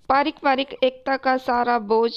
पारिवारिक एकता का सारा बोझ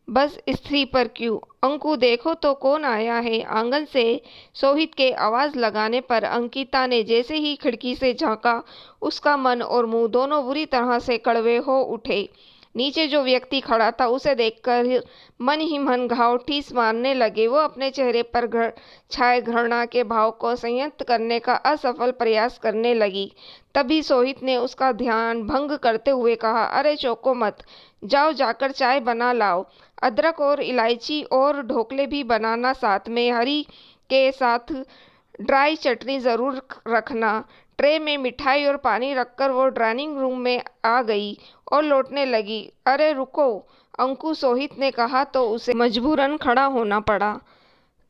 बस स्त्री पर क्यों? अंकु, देखो तो कौन आया है। आंगन से सोहित के आवाज लगाने पर अंकिता ने जैसे ही खिड़की से झांका, उसका मन और मुंह दोनों बुरी तरह से कड़वे हो उठे। नीचे जो व्यक्ति खड़ा था उसे देखकर मन ही मन घाव ठिस मारने लगे। वो अपने चेहरे पर छाए घृणा के भाव को संयत करने का असफल प्रयास करने लगी। तभी सोहित ने उसका ध्यान भंग करते हुए कहा, अरे चौंको मत, जाओ जाकर चाय बना लाओ। अदरक और इलायची और ढोकले भी बनाना, साथ में हरी के साथ ड्राई चटनी जरूर रखना। ट्रे में मिठाई और पानी रखकर वो ड्राइंग रूम में आ गई और लौटने लगी। अरे रुको अंकु, सोहित ने कहा तो उसे मजबूरन खड़ा होना पड़ा।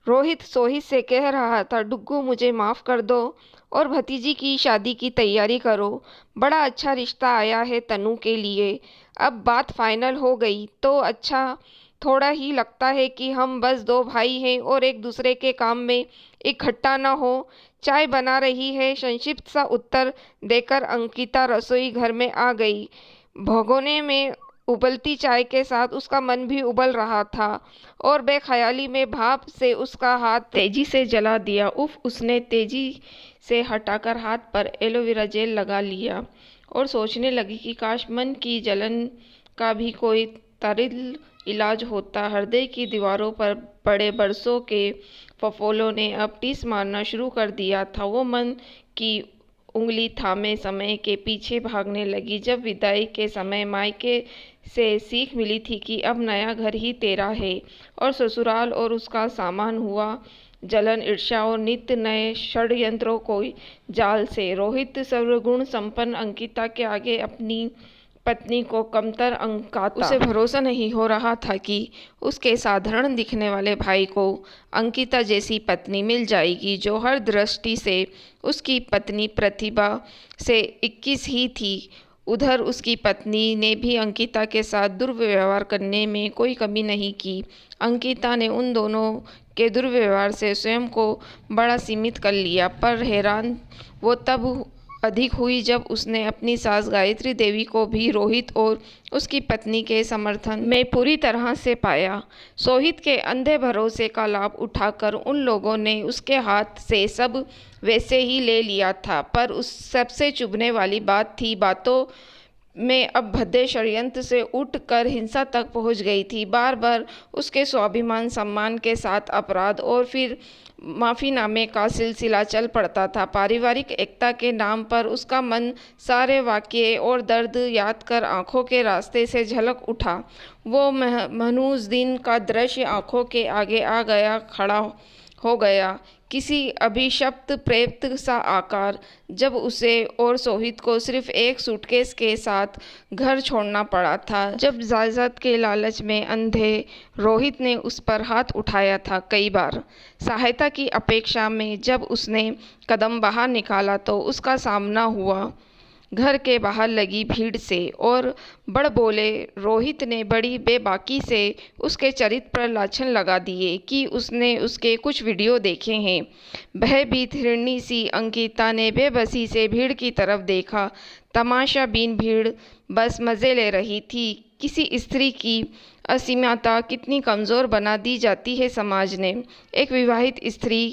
रोहित सोहित से कह रहा था, डुग्गू मुझे माफ कर दो और भतीजी की शादी की तैयारी करो। बड़ा अच्छा रिश्ता आया है तनु के लिए। अब बात फाइनल हो गई तो अच्छा थोड़ा ही लगता है कि हम बस दो भाई हैं और एक दूसरे के काम में इकट्ठा न हो। चाय बना रही है, संक्षिप्त सा उत्तर देकर अंकिता रसोई घर में आ गई। भगोने में उबलती चाय के साथ उसका मन भी उबल रहा था और बेख्याली में भाप से उसका हाथ तेजी से जला दिया। उफ, उसने तेजी से हटाकर हाथ पर एलोवेरा जेल लगा लिया और सोचने लगी कि काश मन की जलन का भी कोई त्वरित इलाज होता। हृदय की दीवारों पर पड़े बरसों के फफोलों ने अब टीस मारना शुरू कर दिया था। वो मन की उंगली थामे समय के पीछे भागने लगी। जब विदाई के समय मायके से सीख मिली थी कि अब नया घर ही तेरा है और ससुराल और उसका सामान हुआ जलन, ईर्ष्या और नित्य नए षड्यंत्रों को जाल से। रोहित सर्वगुण संपन्न अंकिता के आगे अपनी पत्नी को कमतर अंकाता। उसे भरोसा नहीं हो रहा था कि उसके साधारण दिखने वाले भाई को अंकिता जैसी पत्नी मिल जाएगी जो हर दृष्टि से उसकी पत्नी प्रतिभा से 21 ही थी। उधर उसकी पत्नी ने भी अंकिता के साथ दुर्व्यवहार करने में कोई कमी नहीं की। अंकिता ने उन दोनों के दुर्व्यवहार से स्वयं को बड़ा सीमित कर लिया, पर हैरान वो तब अधिक हुई जब उसने अपनी सास गायत्री देवी को भी रोहित और उसकी पत्नी के समर्थन में पूरी तरह से पाया। सोहित के अंधे भरोसे का लाभ उठाकर उन लोगों ने उसके हाथ से सब वैसे ही ले लिया था, पर उस सबसे चुभने वाली बात थी, बातों में अब भद्दे षड्यंत्र से उठ कर हिंसा तक पहुंच गई थी। बार बार उसके स्वाभिमान सम्मान के साथ अपराध और फिर माफीनामे का सिलसिला चल पड़ता था। पारिवारिक एकता के नाम पर उसका मन सारे वाक़ये और दर्द याद कर आंखों के रास्ते से झलक उठा। वो मनहूस दिन का दृश्य आंखों के आगे आ गया, खड़ा हो गया, किसी अभिशप्त प्रेत सा आकार। जब उसे और सोहित को सिर्फ एक सूटकेस के साथ घर छोड़ना पड़ा था, जब जायदाद के लालच में अंधे रोहित ने उस पर हाथ उठाया था कई बार सहायता की अपेक्षा में, जब उसने कदम बाहर निकाला तो उसका सामना हुआ घर के बाहर लगी भीड़ से और बड़ बोले रोहित ने बड़ी बेबाकी से उसके चरित्र पर लाछन लगा दिए कि उसने उसके कुछ वीडियो देखे हैं। भयभीत हिरणी सी अंकिता ने बेबसी से भीड़ की तरफ देखा। तमाशा बीन भीड़ बस मज़े ले रही थी। किसी स्त्री की असीमता कितनी कमज़ोर बना दी जाती है समाज ने। एक विवाहित स्त्री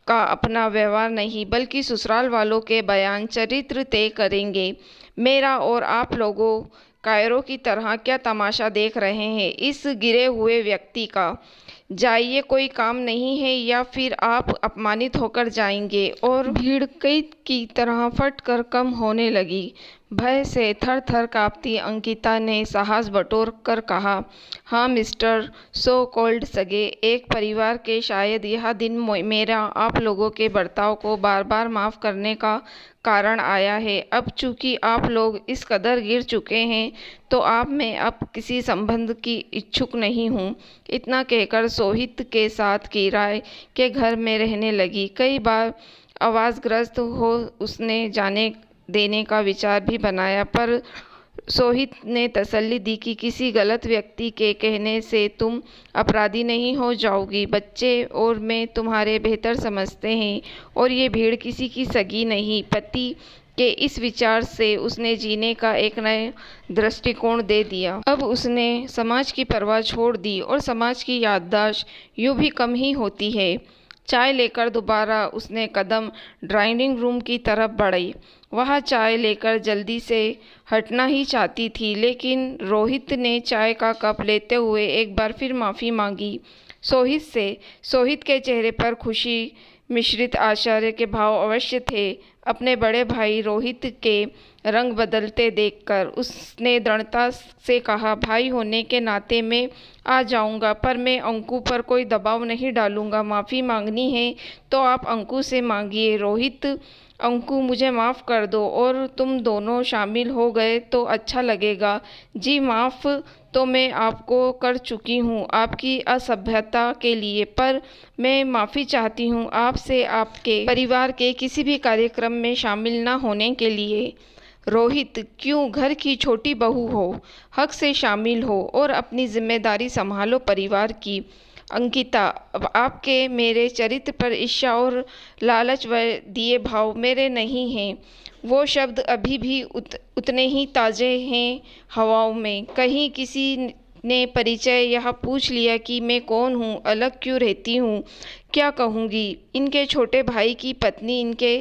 का अपना व्यवहार नहीं बल्कि ससुराल वालों के बयान चरित्र तय करेंगे। मेरा और आप लोगों कायरों की तरह क्या तमाशा देख रहे हैं इस गिरे हुए व्यक्ति का? जाइए, कोई काम नहीं है या फिर आप अपमानित होकर जाएंगे। और भीड़ कई की तरह फट कर कम होने लगी। भय से थर थर कांपती अंकिता ने साहस बटोर कर कहा, हाँ मिस्टर सो कॉल्ड सगे, एक परिवार के शायद यह दिन मेरा आप लोगों के बर्ताव को बार बार माफ़ करने का कारण आया है। अब चूंकि आप लोग इस कदर गिर चुके हैं तो आप में अब किसी संबंध की इच्छुक नहीं हूँ। इतना कहकर सोहित के साथ किराए के घर में रहने लगी। कई बार आवाज़ग्रस्त हो उसने जाने देने का विचार भी बनाया, पर सोहित ने तसल्ली दी कि किसी गलत व्यक्ति के कहने से तुम अपराधी नहीं हो जाओगी। बच्चे और मैं तुम्हारे बेहतर समझते हैं और ये भीड़ किसी की सगी नहीं। पति के इस विचार से उसने जीने का एक नया दृष्टिकोण दे दिया। अब उसने समाज की परवाह छोड़ दी और समाज की याददाश्त यूं भी कम ही होती है। चाय लेकर दोबारा उसने कदम ड्राइंग रूम की तरफ बढ़ी। वह चाय लेकर जल्दी से हटना ही चाहती थी, लेकिन रोहित ने चाय का कप लेते हुए एक बार फिर माफ़ी मांगी सोहित से। सोहित के चेहरे पर खुशी मिश्रित आश्चर्य के भाव अवश्य थे। अपने बड़े भाई रोहित के रंग बदलते देखकर उसने दृढ़ता से कहा, भाई होने के नाते मैं आ जाऊंगा, पर मैं अंकु पर कोई दबाव नहीं डालूंगा। माफ़ी मांगनी है तो आप अंकु से मांगिए। रोहित, अंकु मुझे माफ़ कर दो और तुम दोनों शामिल हो गए तो अच्छा लगेगा। जी माफ़ तो मैं आपको कर चुकी हूँ आपकी असभ्यता के लिए, पर मैं माफ़ी चाहती हूँ आपसे आपके परिवार के किसी भी कार्यक्रम में शामिल न होने के लिए। रोहित, क्यों? घर की छोटी बहू हो, हक से शामिल हो और अपनी जिम्मेदारी संभालो परिवार की। अंकिता, अब आपके मेरे चरित्र पर ईर्ष्या और लालच व दिए भाव मेरे नहीं हैं। वो शब्द अभी भी उतने ही ताज़े हैं हवाओं में। कहीं किसी ने परिचय यह पूछ लिया कि मैं कौन हूँ, अलग क्यों रहती हूँ, क्या कहूँगी? इनके छोटे भाई की पत्नी इनके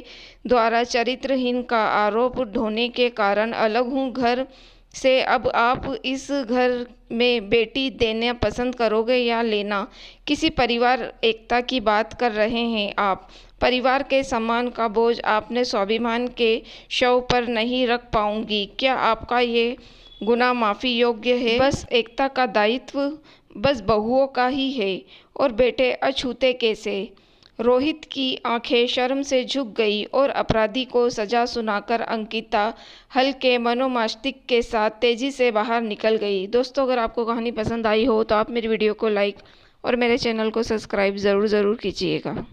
द्वारा चरित्रहीन का आरोप ढोने के कारण अलग हूँ घर से। अब आप इस घर में बेटी देना पसंद करोगे या लेना? किसी परिवार एकता की बात कर रहे हैं आप? परिवार के सम्मान का बोझ आपने स्वाभिमान के शव पर नहीं रख पाऊंगी। क्या आपका ये गुनाह माफ़ी योग्य है? बस एकता का दायित्व बस बहुओं का ही है और बेटे अछूते कैसे? रोहित की आंखें शर्म से झुक गई और अपराधी को सजा सुनाकर अंकिता हल्के मनोमास्तिक के साथ तेजी से बाहर निकल गई। दोस्तों, अगर आपको कहानी पसंद आई हो तो आप मेरी वीडियो को लाइक और मेरे चैनल को सब्सक्राइब ज़रूर कीजिएगा।